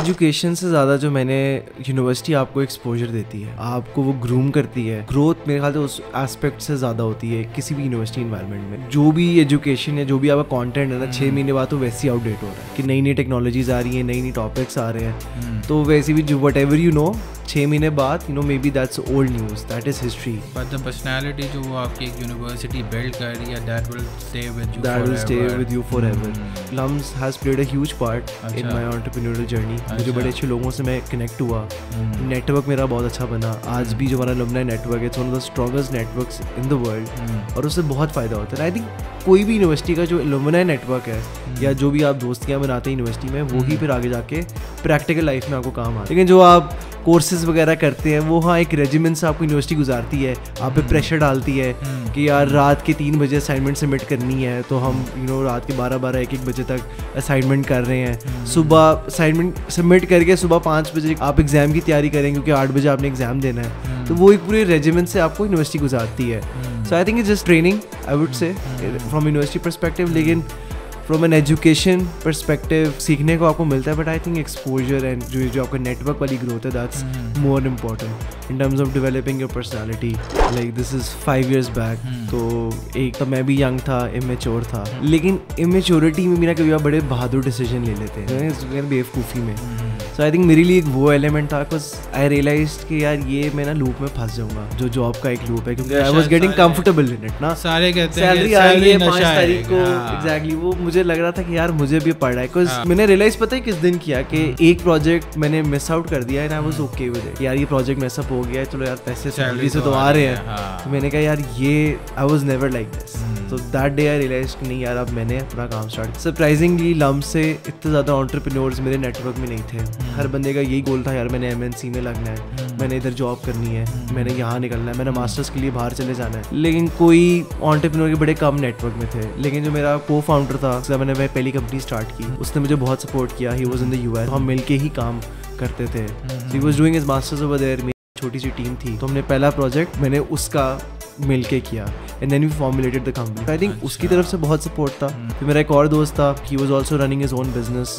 Education से ज़्यादा जो मैंने यूनिवर्सिटी आपको एक्सपोजर देती है, आपको वो ग्रूम करती है, ग्रोथ मेरे ख्याल से उस एस्पेक्ट से ज़्यादा होती है किसी भी यूनिवर्सिटी इन्वायरमेंट में। जो भी एजुकेशन है, जो भी आपका कंटेंट है ना, 6 महीने बाद तो वैसे ही आउटडेट हो रहा है कि नई नई टेक्नोलॉजीज आ रही हैं, नई नई टॉपिक्स आ रहे हैं, तो वैसे भी जो वट एवर 6 महीने बाद may be that's old news, that is history. But the personality जो वो आपकी एक यूनिवर्सिटी बिल्ड कर रही है, that will stay with you forever. LUMS has played a huge part in my entrepreneurial journey. मुझे बड़े अच्छे लोगों से मैं कनेक्ट हुआ, नेटवर्क मेरा बहुत अच्छा बना। आज भी जो हमारा अलुमनाई नेटवर्क है, it's one of the strongest networks in the world, और उससे बहुत फ़ायदा होता है। आई थिंक कोई भी यूनिवर्सिटी का जो अलुमनाई नेटवर्क है या जो भी आप दोस्तियाँ बनाते हैं यूनिवर्सिटी में, वो ही फिर आगे जाके प्रैक्टिकल लाइफ में आपको काम आता है। लेकिन जो आप कोर्सेज वगैरह करते हैं, वो हाँ एक रेजिमेंट से आपको यूनिवर्सिटी गुजारती है, आप पे प्रेशर डालती है कि यार रात के 3 बजे असाइनमेंट सबमिट करनी है, तो हम रात के 12-12 1-1 बजे तक असाइनमेंट कर रहे हैं। सुबह असाइनमेंट सबमिट करके सुबह 5 बजे आप एग्ज़ाम की तैयारी करें क्योंकि 8 बजे आपने एग्ज़ाम देना है। तो वो एक पूरे रेजिमेंट से आपको यूनिवर्सिटी गुजारती है। So I think it's just training, I would say, from university perspective. लेकिन फ्रॉम एन एजुकेशन परस्पेक्टिव सीखने को आपको मिलता है, but I think exposure and जो आपका नेटवर्क वाली ग्रोथ है, that's more important in terms of developing your personality. Like this is 5 years बैक, तो एक तो मैं भी यंग था, इमेच्योर था, लेकिन इमेच्योरिटी में भी ना कभी आप बड़े बहादुर डिसीजन ले लेते हैं बेवकूफ़ी में। सो आई थिंक मेरे लिए एक वो एलिमेंट था, बिकॉज आई रियलाइज कि यार ये मैं ना लूप में फंस जाऊंगा, जो जॉब का एक लूप है, क्योंकि I was getting comfortable in it ना। सारे कहते हैं सैलरी आ रही है 5 तारीख को, एग्जैक्टली वो मुझे लग रहा था कि यार मुझे भी पढ़ना है। बिकॉज मैंने रियलाइज पता है किस दिन किया कि एक प्रोजेक्ट मैंने मिस आउट कर दिया and I was okay with it. यार ये प्रोजेक्ट मिस अप हो गया है, चलो यार पैसे सैलरी से तो आ रहे हैं, तो मैंने कहा यार ये I was never like this. तो दैट डे आई रियलाइज कि नहीं यार अब मैंने अपना काम स्टार्ट। सरप्राइजिंगली लम्स से इतने ज़्यादा एंटरप्रेन्योर्स मेरे नेटवर्क में नहीं थे। हर बंदे का यही गोल था यार मैंने MNC में लगना है, मैंने इधर जॉब करनी है, मैंने यहाँ निकलना है, मैंने मास्टर्स के लिए बाहर चले जाना है। लेकिन कोई एंटरप्रेन्योर के बड़े कम नेटवर्क में थे। लेकिन जो मेरा को फाउंडर था, जब मैंने वह पहली कंपनी स्टार्ट की, उसने मुझे बहुत सपोर्ट किया। He was in the US, हम मिल के ही काम करते थे। He was doing his masters over there. मेरी छोटी सी टीम थी, तो हमने पहला प्रोजेक्ट मैंने उसका मिल के किया and then we formulated the company. I think उसकी तरफ से बहुत सपोर्ट था। फिर मेरा एक और दोस्त था, he was also running his own business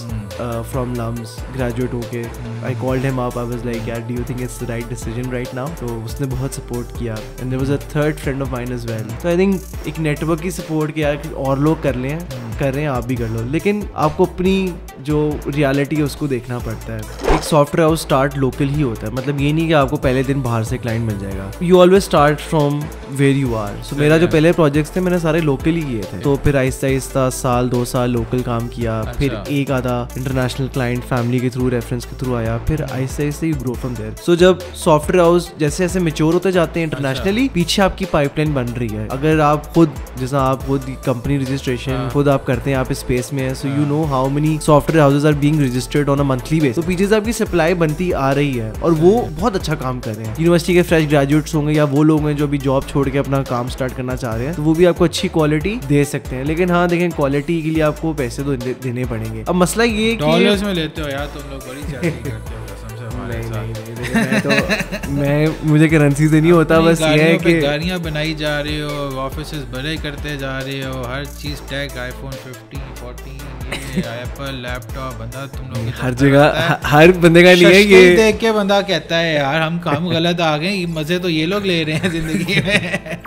from LUMS, graduate होके। I called him up, I was like यार do you think it's the right decision right now? तो उसने बहुत सपोर्ट किया and there was a third friend of mine as well. तो I think एक network की support कि यार और लोग कर रहे हैं आप भी कर लो, लेकिन आपको अपनी जो रियलिटी है उसको देखना पड़ता है। एक सॉफ्टवेयर हाउस स्टार्ट लोकल ही होता है, मतलब ये नहीं कि आपको पहले दिन बाहर से क्लाइंट मिल जाएगा। You always start from where you are. So मेरा जो पहले प्रोजेक्ट्स थे मैंने सारे लोकल ही किए थे। तो फिर आहिस्ता आहिस्ता 1-2 साल लोकल काम किया, फिर एक आधा इंटरनेशनल क्लाइंट फैमिली के थ्रू, रेफरेंस के थ्रू आया, फिर Aahista Aahista you grow from there. सो जब सॉफ्टवेयर हाउस जैसे जैसे मेच्योर होते जाते हैं इंटरनेशनली, पीछे आपकी पाइपलाइन बन रही है। अगर आप खुद जैसा आप खुद कंपनी रजिस्ट्रेशन खुद आप करते हैं, आप इस स्पेस में है, so you know how many software houses are being registered on a monthly base. तो पीछे से आपकी सप्लाई बनती आ रही है और वो बहुत अच्छा काम कर रहे हैं। यूनिवर्सिटी के फ्रेश ग्रेजुएट्स होंगे या वो लोग हैं जो अभी जॉब छोड़ के अपना काम स्टार्ट करना चाह रहे हैं, तो वो भी आपको अच्छी क्वालिटी दे सकते हैं। लेकिन हाँ देखें, क्वालिटी के लिए आपको पैसे तो देने पड़ेंगे। अब मसला ये कि डॉलर्स में लेते हो यार तुम लोग, बड़ी चैटिंग करते हो कसम से हमारे साथ। मैं मुझे करेंसी से नहीं होता, बस ये है कि गाड़ियाँ बनाई जा रही हो, ऑफिसेस बड़े करते जा रहे हो, हर चीज़ टैग iPhone 15, 14, एप्पल लैपटॉप, बंदा तुम लोग हर जगह हर बंदे का नहीं है ये देख के बंदा कहता है यार हम काम गलत आ गए, मजे तो ये लोग ले रहे हैं जिंदगी में।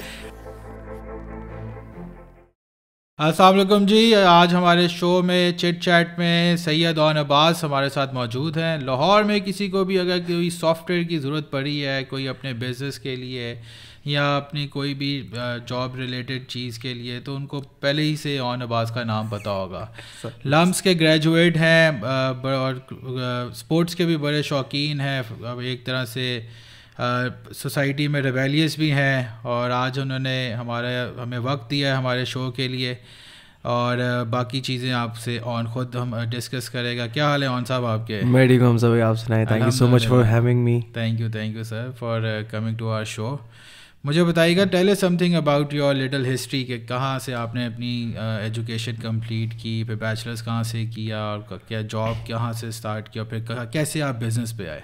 अस्सलाम वालेकुम जी, आज हमारे शो में चिट चैट में सैयद और अब्बास हमारे साथ मौजूद हैं। लाहौर में किसी को भी अगर कोई सॉफ्टवेयर की ज़रूरत पड़ी है, कोई अपने बिज़नेस के लिए या अपनी कोई भी जॉब रिलेटेड चीज़ के लिए, तो उनको पहले ही से ऑन अब्बास का नाम पता होगा। लम्स के ग्रेजुएट हैं और स्पोर्ट्स के भी बड़े शौकीन हैं, अब एक तरह से सोसाइटी में रिबेलियस भी हैं, और आज उन्होंने हमें वक्त दिया है हमारे शो के लिए, और बाकी चीज़ें आपसे ऑन खुद हम डिस्कस करेगा। क्या हाल है ऑन साहब आपके? मैं ठीक हूँ सब, आप सुनाएं। Thank you so much for having me. Thank you sir for coming to our show. मुझे बताइएगा, tell us something about your little history, के कहाँ से आपने अपनी एजुकेशन कंप्लीट की, फिर बैचलर्स कहाँ से किया, और क्या जॉब कहाँ से स्टार्ट किया, फिर कैसे आप बिज़नेस पे आए?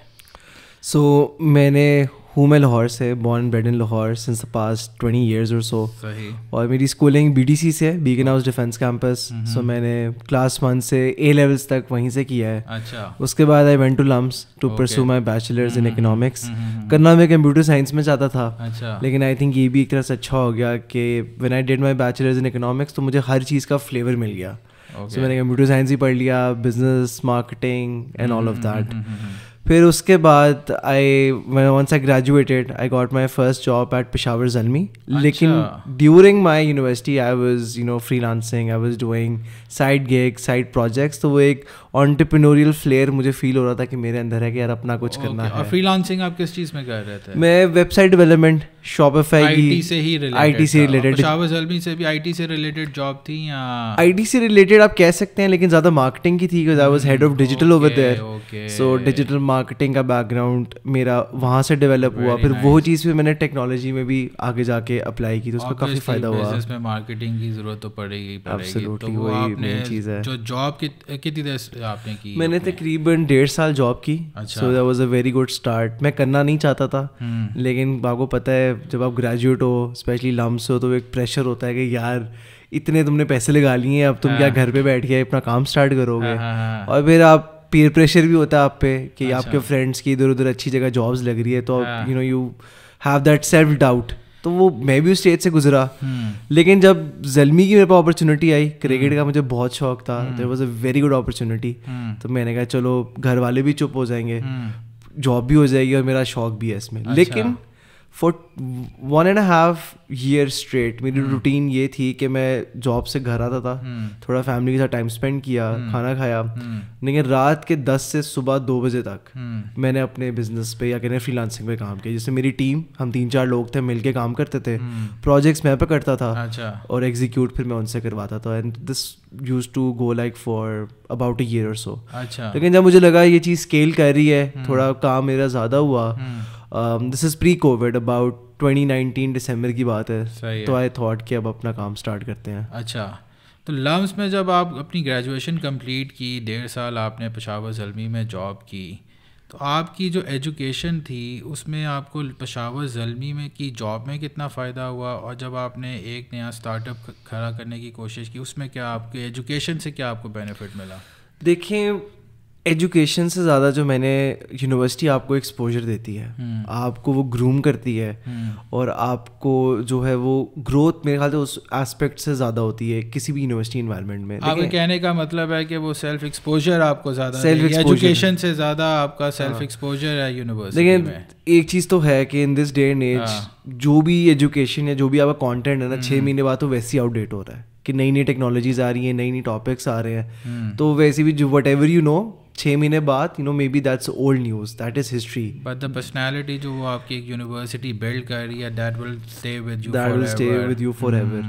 सो मैंने हूँ मैं लाहौर से, born bread in Lahore since the past 20 years और सो। सही। और मेरी स्कूलिंग BDC से है, बीकन हाउस डिफेंस कैंपस। सो मैंने क्लास 1 से A levels तक वहीं से किया है। अच्छा। उसके बाद I went to LUMS to pursue my bachelors in economics. करना मैं कंप्यूटर साइंस में चाहता था। अच्छा। लेकिन आई थिंक ये भी एक तरह से अच्छा हो गया कि when I did my bachelors in economics तो मुझे हर चीज़ का फ्लेवर मिल गया। सो मैंने कंप्यूटर साइंस ही पढ़ लिया, business, marketing and all of that. फिर उसके बाद once I graduated, I got my first job at Peshawar Zalmi. लेकिन during my university I was freelancing, I was doing side gigs, side projects. तो वो एक entrepreneurial flair मुझे feel हो रहा था कि मेरे अंदर है कि यार अपना कुछ करना है। और freelancing आप किस चीज़ में कर रहे थे? मैं वेबसाइट डेवलपमेंट, Shopify की, IT से ही related। पेशावर ज़ल्मी से भी IT से related job थी या? IT से related आप कह सकते हैं, लेकिन ज़्यादा marketing की थी because I was head of digital over there. So digital marketing का बैकग्राउंड मेरा वहाँ से डेवलप हुआ। फिर वो चीज़ भी मैंने टेक्नोलॉजी में भी आगे जाके अप्लाई की तो उसका काफ़ी फ़ायदा हुआ। बिजनेस में मार्केटिंग की ज़रूरत तो पड़ेगी। एब्सोल्युटली, वही मेन चीज़ है। जो जॉब कितनी देर आपने की? मैंने तकरीबन 1.5 साल जॉब की। So that was a very good start. मैं करना नहीं चाहता था, लेकिन आपको पता है जब आप ग्रेजुएट हो, स्पेशली लम्स हो, तो एक प्रेशर होता है कि यार इतने तुमने पैसे लगा लिए हैं, अब तुम क्या घर पे बैठ के अपना काम स्टार्ट करोगे। और फिर आप पीयर प्रेशर भी होता है आप पे कि आपके फ्रेंड्स की इधर उधर अच्छी जगह जॉब्स लग रही है, तो you have that self doubt. तो वो मैं भी उस स्टेज से गुजरा। लेकिन जब ज़ल्मी की मेरे पास अपॉर्चुनिटी आई, क्रिकेट का मुझे बहुत शौक था, there was a very good opportunity. तो मैंने कहा चलो घर वाले भी चुप हो जाएंगे, जॉब भी हो जाएगी और मेरा शौक भी है इसमें। लेकिन फॉर 1.5 years स्ट्रेट मेरी रूटीन ये थी कि मैं जॉब से घर आता था, थोड़ा फैमिली के साथ टाइम स्पेंड किया, खाना खाया, लेकिन रात के 10 से सुबह 2 बजे तक मैंने अपने बिजनेस पे या कहने फ्रीलांसिंग पे काम किया। जैसे मेरी टीम, हम 3-4 लोग थे, मिलके काम करते थे, प्रोजेक्ट्स मैं पे करता था और एग्जीक्यूट फिर मैं उनसे करवाता था। And this used to go like for about a year or so। लेकिन जब मुझे लगा ये चीज़ स्केल कर रही है, थोड़ा काम मेरा ज़्यादा हुआ, this is pre Covid, about 2019 दिसंबर की बात है, तो आई थॉट कि अब अपना काम स्टार्ट करते हैं। अच्छा, तो लम्स में जब आप अपनी ग्रेजुएशन कंप्लीट की, 1.5 साल आपने पेशावर ज़ल्मी में जॉब की, तो आपकी जो एजुकेशन थी उसमें आपको पेशावर ज़ल्मी में की जॉब में कितना फ़ायदा हुआ, और जब आपने एक नया स्टार्टअप खड़ा करने की कोशिश की उसमें क्या आपके एजुकेशन से क्या आपको बेनिफिट मिला? देखिए, एजुकेशन से ज़्यादा जो मैंने, यूनिवर्सिटी आपको एक्सपोजर देती है, आपको वो ग्रूम करती है, और आपको जो है वो ग्रोथ मेरे ख्याल से उस एस्पेक्ट से ज़्यादा होती है किसी भी यूनिवर्सिटी इन्वायरमेंट में। आपके कहने का मतलब है कि वो सेल्फ एक्सपोजर आपको ज़्यादा, एजुकेशन से ज़्यादा आपका सेल्फ एक्सपोजर है यूनिवर्सिटी में। लेकिन एक चीज़ तो है कि in this day and age जो भी एजुकेशन है, जो भी आपका कॉन्टेंट है ना, 6 महीने बाद तो वैसे ही आउटडेट हो रहा है कि नई नई टेक्नोलॉजीज आ रही हैं, नई नई टॉपिक्स आ रहे हैं, तो वैसे भी जो वट एवर 6 महीने बाद may be that's old news, that is history. But the personality जो वो आपकी एक यूनिवर्सिटी बिल्ड कर रही है, that will stay with you for ever.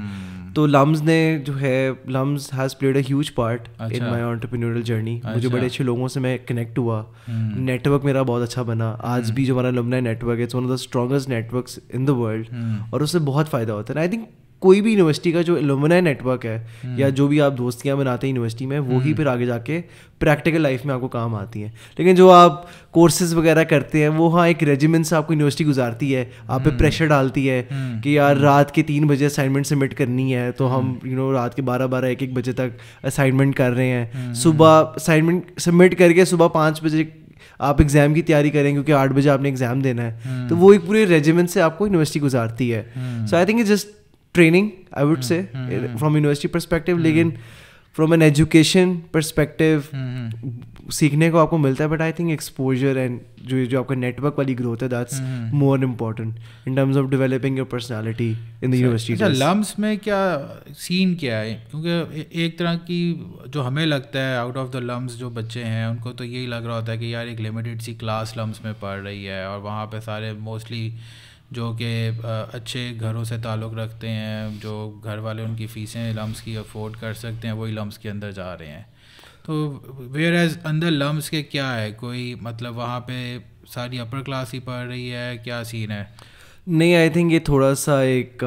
तो लम्स ने जो है, LUMS has played a huge part in my entrepreneurial journey. मुझे बड़े अच्छे लोगों से मैं कनेक्ट हुआ, नेटवर्क मेरा बहुत अच्छा बना। आज भी जो हमारा अलुमनाई नेटवर्क है, it's one of the strongest networks in the world, और उससे बहुत फ़ायदा होता है। आई थिंक कोई भी यूनिवर्सिटी का जो अलुमनाई नेटवर्क है या जो भी आप दोस्तियाँ बनाते हैं यूनिवर्सिटी में, वो ही फिर आगे जाके प्रैक्टिकल लाइफ में आपको काम आती हैं। लेकिन जो आप कोर्सेज वगैरह करते हैं वो, हाँ, एक रेजिमेंट से आपको यूनिवर्सिटी गुजारती है, आप पे प्रेशर डालती है कि यार रात के 3 बजे असाइनमेंट सबमिट करनी है, तो हम रात के 12-12, 1-1 बजे तक असाइनमेंट कर रहे हैं। सुबह असाइनमेंट सबमिट करके सुबह 5 बजे आप एग्ज़ाम की तैयारी करें क्योंकि 8 बजे आपने एग्ज़ाम देना है। तो वो एक पूरे रेजिमेंट से आपको यूनिवर्सिटी गुजारती है। So I think it's just training, I would say, from university perspective. लेकिन फ्रॉम एन एजुकेशन परस्पेक्टिव सीखने को आपको मिलता है, but I think exposure and जो आपका नेटवर्क वाली ग्रोथ है, that's more important in terms of developing your personality in the university. LUMS में क्या सीन क्या है? क्योंकि एक तरह की जो हमें लगता है आउट ऑफ द लम्स जो बच्चे हैं उनको तो यही लग रहा होता है कि यार एक लिमिटेड सी क्लास लम्स में पढ़ रही है, और वहाँ पे सारे मोस्टली जो कि अच्छे घरों से ताल्लुक़ रखते हैं, जो घर वाले उनकी फ़ीसें लम्स की अफोर्ड कर सकते हैं, वही लम्स के अंदर जा रहे हैं। तो वेयर एज अंदर लम्स के क्या है, कोई मतलब वहाँ पे सारी अपर क्लास ही पढ़ रही है, क्या सीन है? नहीं, आई थिंक ये थोड़ा सा एक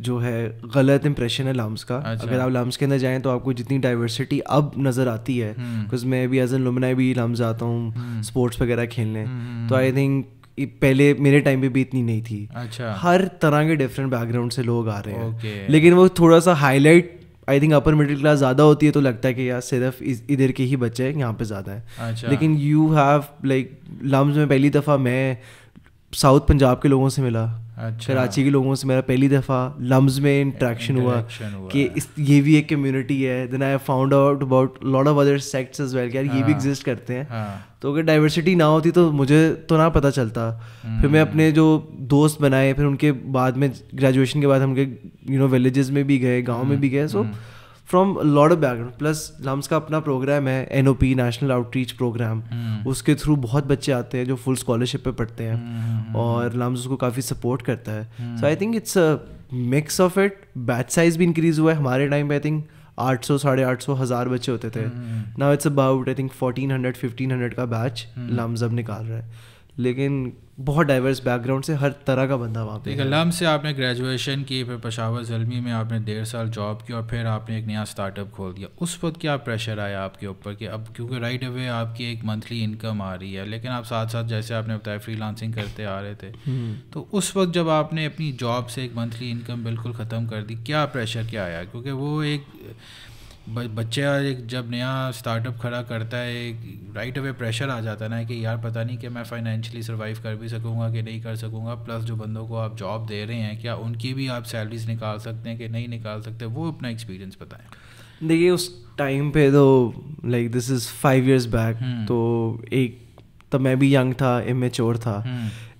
जो है गलत इंप्रेशन है लम्स का। अगर आप लम्स के अंदर जाएं तो आपको जितनी डाइवर्सिटी अब नज़र आती है, बिकॉज मैं भी एज एन लुमनाई भी लम्स आता हूँ स्पोर्ट्स वगैरह खेलने, तो आई थिंक पहले मेरे टाइम पे भी इतनी नहीं थी। अच्छा। हर तरह के डिफरेंट बैकग्राउंड से लोग आ रहे हैं। Okay. लेकिन वो थोड़ा सा highlight I think upper middle class ज़्यादा होती है, तो लगता है कि यार सिर्फ इधर के ही बच्चे हैं, यहाँ पे ज़्यादा है। अच्छा। लेकिन यू हैव लाइक लम्स में पहली दफ़ा मैं साउथ पंजाब के लोगों से मिला। अच्छा। कराची के लोगों से मेरा पहली दफ़ा लम्स में इंटरेक्शन हुआ कि ये भी एक कम्युनिटी है। Then I found out about lot of other sects as well, यार ये भी एग्जिस्ट करते हैं। तो अगर डाइवर्सिटी ना होती तो मुझे तो ना पता चलता। फिर मैं अपने जो दोस्त बनाए, फिर उनके बाद में ग्रेजुएशन के बाद हम विलेजेस में भी गए, गाँव में भी गए। So from lot of background, plus LUMS का अपना प्रोग्राम है NOP नेशनल आउटरीच प्रोग्राम, उसके थ्रू बहुत बच्चे आते हैं जो फुल स्कॉलरशिप पे पढ़ते हैं और लम्स उसको काफ़ी सपोर्ट करता है। So I think it's a mix of it. Batch size भी इंक्रीज हुआ है। हमारे टाइम पे आई थिंक 800, 850, 1000 बच्चे होते थे। Now it's about I think 1400, 1500 का बैच लम्स अब निकाल रहा है। लेकिन बहुत डाइवर्स बैकग्राउंड से हर तरह का बंदा वहाँ पे है। लम्स से आपने ग्रेजुएशन की, फिर पेशावर ज़ल्मी में आपने 1.5 साल जॉब की और फिर आपने एक नया स्टार्टअप खोल दिया। उस वक्त क्या प्रेशर आया आपके ऊपर कि अब क्योंकि राइट अवे आपकी एक मंथली इनकम आ रही है, लेकिन आप साथ साथ जैसे आपने बताया फ्रीलांसिंग करते आ रहे थे, तो उस वक्त जब आपने अपनी जॉब से एक मंथली इनकम बिल्कुल ख़त्म कर दी, क्या प्रेशर क्या आया? क्योंकि वो एक बच्चा एक जब नया स्टार्टअप खड़ा करता है, राइट अवे प्रेशर आ जाता है ना कि यार पता नहीं कि मैं फाइनेंशियली सर्वाइव कर भी सकूंगा कि नहीं कर सकूंगा, प्लस जो बंदों को आप जॉब दे रहे हैं क्या उनकी भी आप सैलरीज निकाल सकते हैं कि नहीं निकाल सकते? वो अपना एक्सपीरियंस बताएं। देखिए उस टाइम पे तो लाइक दिस इज़ 5 years बैक, तो एक तब मैं भी यंग था, इमेच्योर था।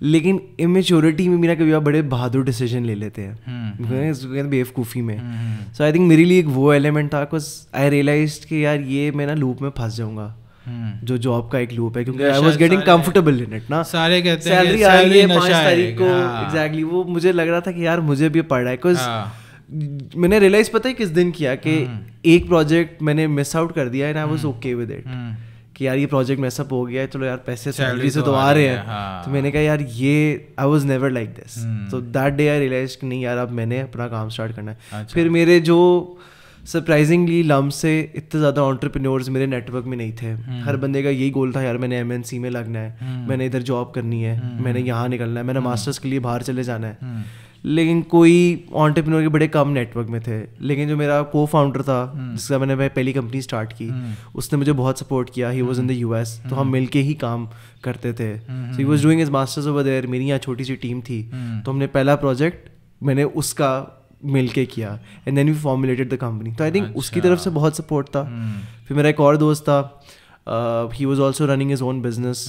लेकिन इमेच्योरिटी में भी ना कभी आप बड़े बहादुर डिसीजन ले लेते हैं बेवकूफ़ी में। सो आई थिंक मेरे लिए एक वो एलिमेंट था, बिकॉज आई रियलाइज्ड कि यार ये मैं ना लूप में फंस जाऊंगा, जो जॉब का एक लूप है, क्योंकि I was getting comfortable in it ना। सारे कहते हैं सैलरी आ रही है 5 तारीख को, एग्जैक्टली वो मुझे लग रहा था कि यार मुझे भी पड़ रहा है। बिकॉज मैंने रियलाइज पता है किस दिन किया कि एक प्रोजेक्ट मैंने मिस आउट कर दिया and I was okay with it कि यार ये प्रोजेक्ट मैसअप हो गया है, चलो यार पैसे सैलरी से तो आ रहे हैं। तो मैंने कहा यार ये I was never like this. So that day I realize कि नहीं यार अब मैंने अपना काम स्टार्ट करना है। फिर मेरे जो सरप्राइजिंगली लम्स से इतने ज़्यादा एंटरप्रेन्योर्स मेरे नेटवर्क में नहीं थे। हर बंदे का यही गोल था यार मैंने MNC में लगना है, मैंने इधर जॉब करनी है, मैंने यहाँ निकलना है, मैंने मास्टर्स के लिए बाहर चले जाना है। लेकिन कोई एंटरप्रेन्योर के बड़े कम नेटवर्क में थे। लेकिन जो मेरा को फाउंडर था जिसका मैंने पहली कंपनी स्टार्ट की, उसने मुझे बहुत सपोर्ट किया। He was in the US, तो हम मिलके ही काम करते थे। So he was doing his masters over there. मेरी यहाँ छोटी सी टीम थी, तो हमने पहला प्रोजेक्ट मैंने उसका मिलके किया and then we formulated the company. तो आई थिंक उसकी तरफ से बहुत सपोर्ट था। फिर मेरा एक और दोस्त था, he was also running his own business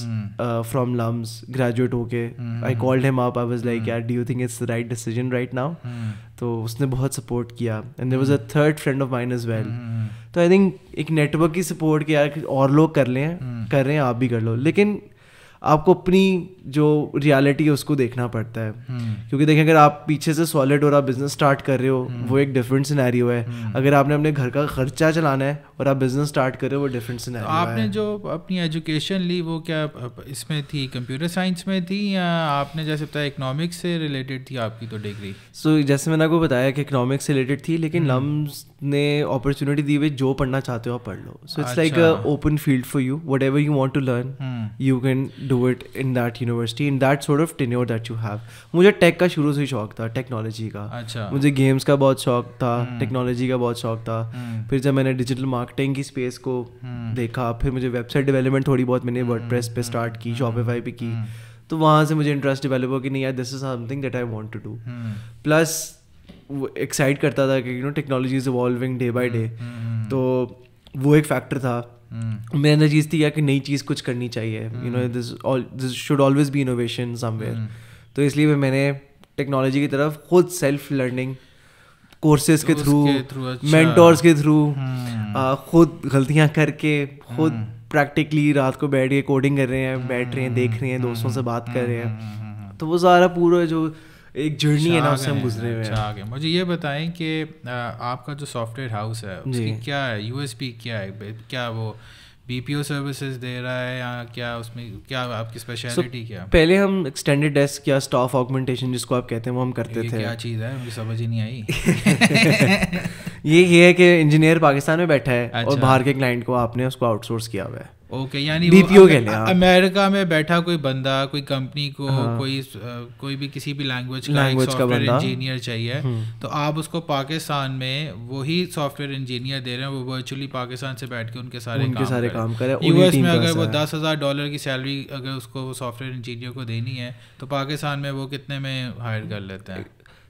from Lums, graduate होके I called him up, I was like यार do you think it's the right decision right now? तो उसने बहुत सपोर्ट किया and there was a third friend of mine as well. तो I think एक network की support कि यार और लोग कर रहे हैं आप भी कर लो। लेकिन आपको अपनी जो रियलिटी है उसको देखना पड़ता है, क्योंकि देखें अगर आप पीछे से सॉलिड और आप बिजनेस स्टार्ट कर रहे हो वो एक डिफरेंट सिनेरियो है। अगर आपने अपने घर का खर्चा चलाना है और आप बिजनेस स्टार्ट कर रहे हो वो डिफरेंट सिनेरियो है। आपने जो अपनी एजुकेशन ली वो क्या इसमें थी, कंप्यूटर साइंस में थी या आपने जैसे बताया इकोनॉमिक्स से रिलेटेड थी आपकी तो डिग्री? सो जैसे मैंने आपको बताया कि इकोनॉमिक्स से रिलेटेड थी, लेकिन लम्स ने अपॉर्चुनिटी दी हुई जो पढ़ना चाहते हो आप पढ़ लो। So it's like a open field for you, whatever you want to learn you can do it in that university, in that sort of tenure that you have. मुझे टेक का शुरू से ही शौक था, टेक्नोलॉजी का। अच्छा। मुझे गेम्स का बहुत शौक था, टेक्नोलॉजी का बहुत शौक था। फिर जब मैंने डिजिटल मार्केटिंग की स्पेस को देखा, फिर मुझे वेबसाइट डेवलपमेंट थोड़ी बहुत मैंने वर्डप्रेस पे स्टार्ट की, शॉपिफाई पे की, तो वहाँ से मुझे इंटरेस्ट डेवलप हुआ कि नहीं यार this is something that I want to do. Plus excite करता था कि technology is evolving day by day, तो वो एक फैक्टर था। मेरे अंदर चीज़ थी कि नई चीज़ कुछ करनी चाहिए, this should always be innovation somewhere. तो इसलिए मैंने टेक्नोलॉजी की तरफ खुद सेल्फ लर्निंग कोर्सेज के थ्रू, मेंटोर्स के थ्रू, खुद गलतियाँ करके, खुद प्रैक्टिकली रात को बैठ के कोडिंग कर रहे हैं, बैठ रहे हैं, देख रहे हैं, दोस्तों से बात कर रहे हैं। तो वो सारा पूरा जो एक जर्नी है ना उससे हम गुजरे हुए हैं। मुझे ये बताएं कि आपका जो सॉफ्टवेयर हाउस है उसकी क्या है USP, क्या है? क्या वो BPO सर्विसेज दे रहा है या क्या उसमें क्या आपकी स्पेशलिटी क्या? पहले हम एक्सटेंडेड डेस्क या स्टाफ ऑगमेंटेशन जिसको आप कहते हैं वो हम करते थे। क्या चीज़ है, मुझे समझ ही नहीं आई। ये है कि इंजीनियर पाकिस्तान में बैठा है और बाहर के क्लाइंट को आपने उसको आउटसोर्स किया हुआ है। ओके, यानी बीपीओ के लिए अमेरिका में बैठा कोई बंदा, कोई कंपनी को कोई भी किसी भी लैंग्वेज का सॉफ्टवेयर इंजीनियर चाहिए, तो आप उसको पाकिस्तान में वही सॉफ्टवेयर इंजीनियर दे रहे हैं, वो वर्चुअली पाकिस्तान से बैठ के उनके सारे काम करे। यूएस में अगर वो $10,000 की सैलरी अगर उसको सॉफ्टवेयर इंजीनियर को देनी है तो पाकिस्तान में वो कितने में हायर कर लेते हैं?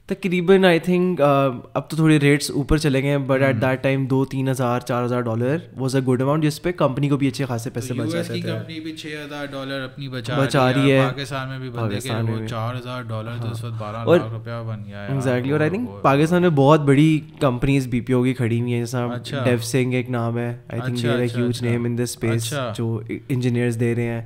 तकरीबन आई थिंक अब तो थोड़ी रेट्स ऊपर चले गए हैं, but at that time $2,000-4,000 was a good amount, जिस पे कंपनी को भी अच्छे खासे पैसे बच जाते थे। कंपनी भी $6,000 अपनी बचा रही है, पाकिस्तान में भी बंदे के वो $4,000 तो 12 लाख रुपया बन गया है। एग्जैक्टली, और आई थिंक पाकिस्तान में बहुत बड़ी कंपनीज बीपीओ की खड़ी हुई हैं, जैसा डेवसिंग एक नाम है, I think they are a huge name in this space, जो इंजीनियर्स दे रहे हैं।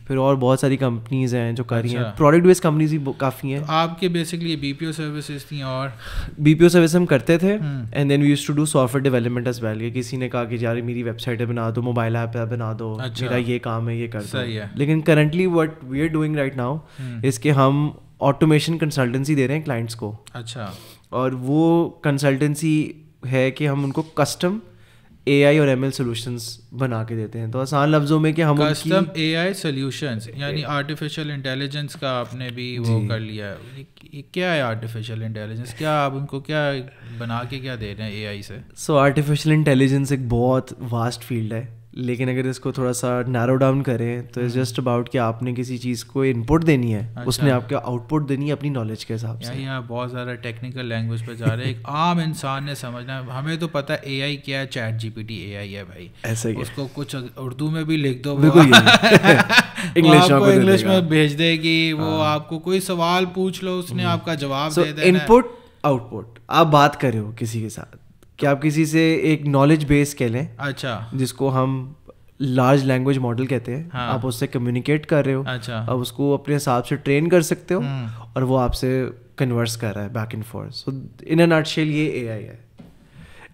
फिर और बहुत सारी कंपनीज हैं जो कर रही हैं, प्रोडक्ट बेस्ड कंपनीज भी काफ़ी हैं। आपके बेसिकली बीपीओ सर्विस थी और बीपीओ सर्विस हम करते थे, and then we used to do software development as well. किसी ने कहा कि यार मेरी वेबसाइट बना दो, मोबाइल ऐप बना दो, मेरा ये काम है, ये कर दो। लेकिन currently what we are doing right now इसके हम ऑटोमेशन कंसल्टेंसी दे रहे हैं क्लाइंट्स को। अच्छा, और वो कंसल्टेंसी है कि हम उनको कस्टम AI और ML सॉल्यूशंस बना के देते हैं। तो आसान लफ्जों में कि हम कस्टम AI सॉल्यूशंस, यानी आर्टिफिशियल इंटेलिजेंस का आपने भी वो कर लिया है। क्या है आर्टिफिशियल इंटेलिजेंस? क्या आप उनको क्या बना के क्या दे रहे हैं AI से? सो आर्टिफिशियल इंटेलिजेंस एक बहुत वास्ट फील्ड है, लेकिन अगर इसको थोड़ा सा नैरो डाउन करें तो इट्स जस्ट अबाउट कि आपने किसी चीज़ को इनपुट देनी है, उसने आपके आउटपुट देनी है अपनी नॉलेज के हिसाब से। यहाँ बहुत ज़्यादा टेक्निकल लैंग्वेज पे जा रहे हैं, एक आम इंसान ने समझना है। हमें तो पता है AI क्या है, ChatGPT AI है भाई, ऐसा ही उसको कुछ उर्दू में भी लिख दो, इंग्लिश में भेज देगी, वो आपको कोई सवाल पूछ लो उसने आपका जवाब दे देना। इनपुट आउटपुट, आप बात कर रहे हो किसी के साथ कि आप किसी से एक नॉलेज बेस कह लें, अच्छा, जिसको हम लार्ज लैंग्वेज मॉडल कहते हैं, हाँ। आप उससे कम्युनिकेट कर रहे हो, अच्छा, आप उसको अपने हिसाब से ट्रेन कर सकते हो और वो आपसे कन्वर्स कर रहा है back and fourth. So in a nutshell ये AI है,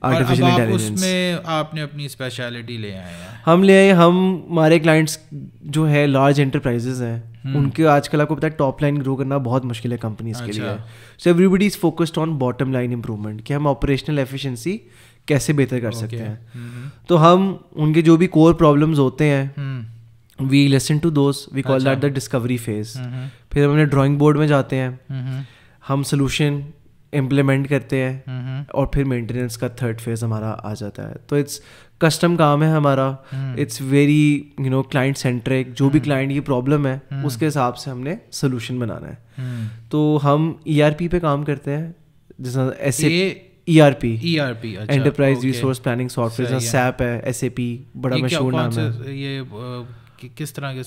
आर्टिफिशियल इंटेलिजेंस। उसमें आपने अपनी स्पेशलिटी ले आए हैं? हम ले आए, हमारे क्लाइंट्स जो है लार्ज एंटरप्राइजेज हैं, उनके आजकल आपको पता है टॉप लाइन ग्रो करना बहुत मुश्किल है कंपनीज के लिए। So everybody is focused on bottom line improvement, कि हम ऑपरेशनल एफिशिएंसी कैसे बेहतर कर सकते हैं। तो हम उनके जो भी कोर प्रॉब्लम्स होते हैं, we listen to those, we call that the discovery phase. फिर हम अपने ड्राइंग बोर्ड में जाते हैं, हम सोल्यूशन इम्प्लीमेंट करते हैं, और फिर मेंटेनेंस का थर्ड फेज हमारा आ जाता है। तो इट्स कस्टम काम है हमारा, इट्स वेरी क्लाइंट सेंट्रिक। जो भी क्लाइंट की प्रॉब्लम है उसके हिसाब से हमने सोल्यूशन बनाना है। तो हम ERP पे काम करते हैं, जैसा ERP enterprise resource planning software, जैसा SAP है, SAP बड़ा मशहूर नाम है। ये किस तरह के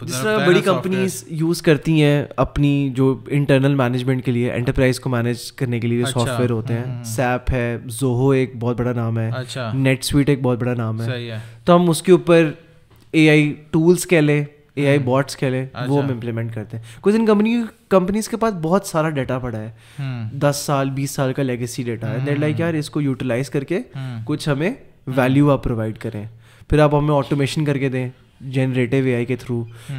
जिस तरह बड़ी कंपनीज यूज़ करती हैं अपनी जो इंटरनल मैनेजमेंट के लिए, एंटरप्राइज को मैनेज करने के लिए सॉफ्टवेयर होते हैं, SAP है, Zoho एक बहुत बड़ा नाम है, NetSuite एक बहुत बड़ा नाम है। तो हम उसके ऊपर AI टूल्स कह लें, AI बॉट्स कह लें, वो हम इम्प्लीमेंट करते हैं। कुछ इन कंपनीज के पास बहुत सारा डाटा पड़ा है, 10 साल 20 साल का लेगेसी डाटा है, देयर लाइक यार इसको यूटिलाइज करके कुछ हमें वैल्यू आप प्रोवाइड करें। फिर आप हमें ऑटोमेशन करके दें जनरेटिव AI के थ्रू,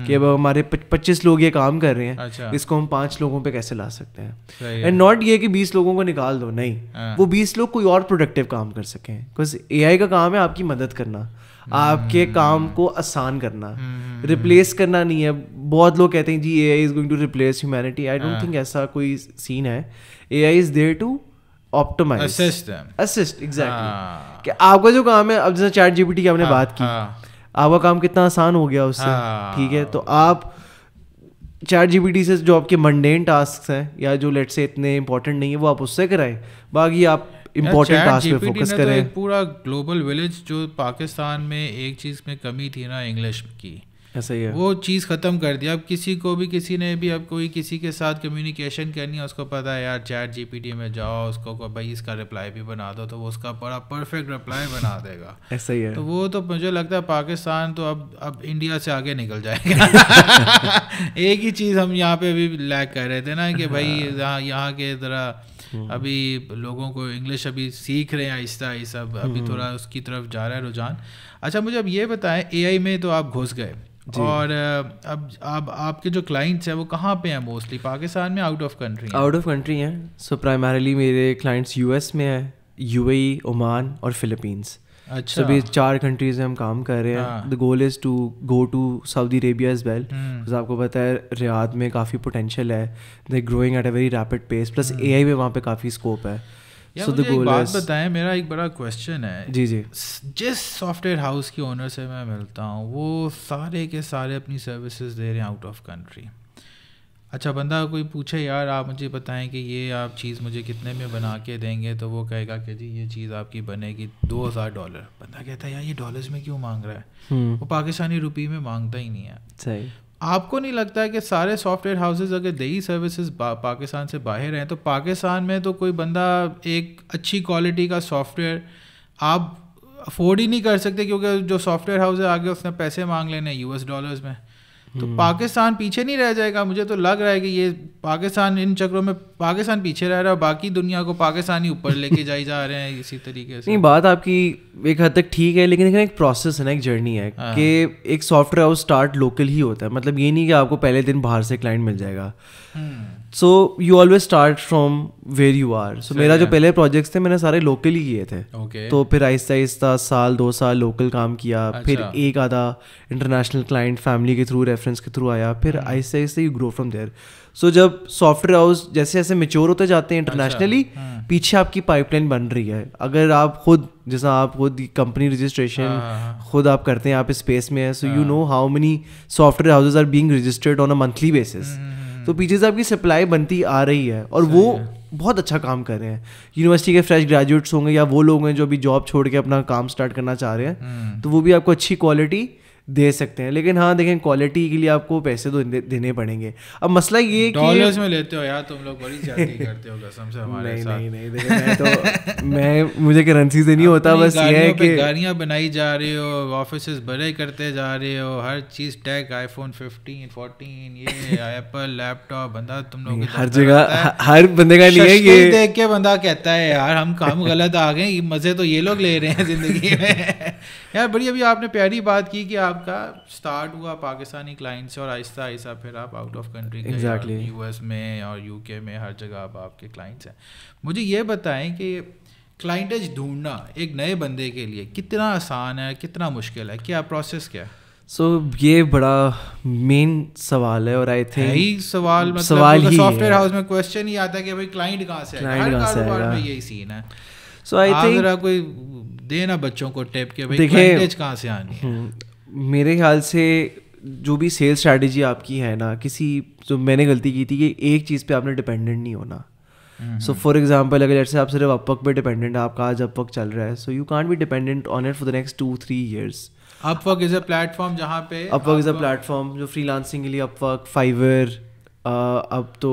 कि अब हमारे 25 लोग ये काम कर रहे हैं, इसको हम 5 लोगों पे कैसे ला सकते हैं। एंड नॉट ये कि 20 लोगों को निकाल दो, नहीं, वो 20 लोग कोई और प्रोडक्टिव काम कर सकें। बिकॉज AI का काम है आपकी मदद करना, आपके काम को आसान करना, रिप्लेस करना नहीं है। बहुत लोग कहते हैं जी AI is going to replace humanity, I don't think ऐसा कोई सीन है। AI is there to optimize, assist, exactly. कि आपका जो काम है, अब जैसे ChatGPT की हमने बात की, आपका काम कितना आसान हो गया उससे, ठीक है। तो आप ChatGPT से जो आपके मंडेन टास्क हैं या जो लेट से इतने इंपॉर्टेंट नहीं है, वो आप उससे कराएं, बाकी आप इम्पोर्टेंट टास्क पे फोकस करें। तो पूरा ग्लोबल विलेज जो पाकिस्तान में एक चीज़ में कमी थी ना, इंग्लिश की, ऐसा ही है, वो चीज़ ख़त्म कर दिया। अब किसी ने भी अब कोई किसी के साथ कम्युनिकेशन करनी है, उसको पता है यार ChatGPT में जाओ, उसको भाई इसका रिप्लाई भी बना दो, तो वो उसका बड़ा परफेक्ट रिप्लाई बना देगा। ऐसा ही है। तो वो तो मुझे लगता है पाकिस्तान तो अब इंडिया से आगे निकल जाएगा। एक ही चीज़ हम यहाँ पे भी लैग कर रहे थे ना, कि भाई यहाँ के तरह अभी लोगों को इंग्लिश अभी सीख रहे हैं आहिस्ता आहिस्ता, अभी थोड़ा उसकी तरफ जा रहा है रुझान। अच्छा, मुझे अब ये बताएं, AI में तो आप घुस गए, और अब आपके जो क्लाइंट्स हैं वो कहाँ पे हैं? मोस्टली पाकिस्तान में, out of country? Out of country हैं। सो प्राइमरीली मेरे क्लाइंट्स US में है, UAE, ओमान और फिलीपींस। अच्छा, सभी 4 कंट्रीज में हम काम कर रहे हैं। The goal is to go to Saudi Arabia as well, because आपको पता है रियाद में काफ़ी पोटेंशियल है, they growing at a very rapid pace, plus AI में वहाँ पे काफ़ी स्कोप है। सो द गोल बात बताएं, मेरा एक बड़ा क्वेश्चन है। जी जी। जिस सॉफ्टवेयर हाउस की ओनर से मैं मिलता हूँ वो सारे के सारे अपनी सर्विसेज दे रहे हैं आउट ऑफ कंट्री। अच्छा, बंदा कोई पूछे यार आप मुझे बताएं कि ये आप चीज़ मुझे कितने में बना के देंगे, तो वो कहेगा कि जी ये चीज़ आपकी बनेगी $2000। बंदा कहता है यार ये डॉलर्स में क्यों मांग रहा है, वो पाकिस्तानी रुपये में मांगता ही नहीं है। सही। आपको नहीं लगता है कि सारे सॉफ्टवेयर हाउसेज अगर देही सर्विसेज पाकिस्तान से बाहर हैं, तो पाकिस्तान में तो कोई बंदा एक अच्छी क्वालिटी का सॉफ्टवेयर आप अफोर्ड ही नहीं कर सकते, क्योंकि जो सॉफ्टवेयर हाउस है आगे उसने पैसे मांग लेने US डॉलर्स में। तो पाकिस्तान पीछे नहीं रह जाएगा? मुझे तो लग रहा है कि ये पाकिस्तान इन चक्रों में पाकिस्तान पीछे रह रहा है, बाकी दुनिया को पाकिस्तानी ऊपर लेके जाए जा रहे हैं इसी तरीके से। नहीं, बात आपकी एक हद तक ठीक है, लेकिन एक प्रोसेस है ना, एक जर्नी है कि एक सॉफ्टवेयर हाउस स्टार्ट लोकल ही होता है। मतलब ये नहीं कि आपको पहले दिन बाहर से क्लाइंट मिल जाएगा। So you always start from where you are. So मेरा जो पहले प्रोजेक्ट्स थे मैंने सारे लोकल ही किए थे। तो फिर आहिस्ता आहिस्ता 1-2 साल लोकल काम किया, फिर एक आधा इंटरनेशनल क्लाइंट फैमिली के थ्रू, रेफरेंस के थ्रू आया, फिर Aahista Aahista you grow from there. सो जब सॉफ्टवेयर हाउस जैसे जैसे मेच्योर होते जाते हैं इंटरनेशनली, पीछे आपकी पाइपलाइन बन रही है। अगर आप खुद, जैसा आप खुद कंपनी रजिस्ट्रेशन खुद आप करते हैं, आप इस स्पेस में है, so you know how many software houses are being registered on a monthly basis. तो पीछे से आपकी सप्लाई बनती आ रही है और वो बहुत अच्छा काम कर रहे हैं। यूनिवर्सिटी के फ्रेश ग्रेजुएट्स होंगे या वो लोग हैं जो अभी जॉब छोड़ के अपना काम स्टार्ट करना चाह रहे हैं, तो वो भी आपको अच्छी क्वालिटी दे सकते हैं। लेकिन हाँ देखें, क्वालिटी के लिए आपको पैसे तो देने पड़ेंगे। अब मसला ये डॉलर्स में लेते हो यार तुम लोग, बड़ी ज्यादती करते हो कसम से हमारे साथ। नहीं देखो मैं मुझे करेंसी से नहीं होता, बस ये है कि गाड़ियाँ बनाई जा रही हो, ऑफिसेज बड़े करते जा रहे हो, हर चीज टेक, iPhone 15, 14, ये एप्पल लैपटॉप, बंदा तुम लोग हर जगह, हर बंदे का नहीं है ये देख के बंदा कहता है यार हम गलत आ गए, मजे तो ये लोग ले रहे हैं जिंदगी में। यार बड़ी अभी आपने प्यारी बात की कि आपका स्टार्ट हुआ पाकिस्तानी क्लाइंट से और आहिस्ता आहिस्ता फिर आप आउट ऑफ कंट्री गए, US में और UK में, हर जगह अब आपके क्लाइंट्स हैं। मुझे ये बताएं कि क्लाइंटेज ढूंढना एक नए बंदे के लिए कितना आसान है, कितना मुश्किल है, क्या प्रोसेस क्या है? ये बड़ा मेन सवाल है और आई थिंक यही सवाल ही सॉफ्टवेयर हाउस में क्वेश्चन ही आता है कि भाई क्लाइंट कहाँ से आएगा, हर कारोबार में यही सीन है। सो आई थिंक कोई देना बच्चों को टिप के भाई क्लाइंटेज कहाँ से आनी है। मेरे ख्याल से जो भी सेल्स स्ट्रैटेजी आपकी है ना, किसी जो मैंने गलती की थी कि एक चीज़ पे आपने डिपेंडेंट नहीं होना। सो फॉर एग्जांपल अगर जैसे आप सिर्फ अपवर्क पे डिपेंडेंट है, आपका आज अपवर्क चल रहा है, so you can't be dependent on it for the next 2-3 years। Upwork is a platform जहाँ पे अपवर्क इज अ प्लेटफॉर्म जो फ्रीलांसिंग के लिए, अपवर्क, फाइवर, अब तो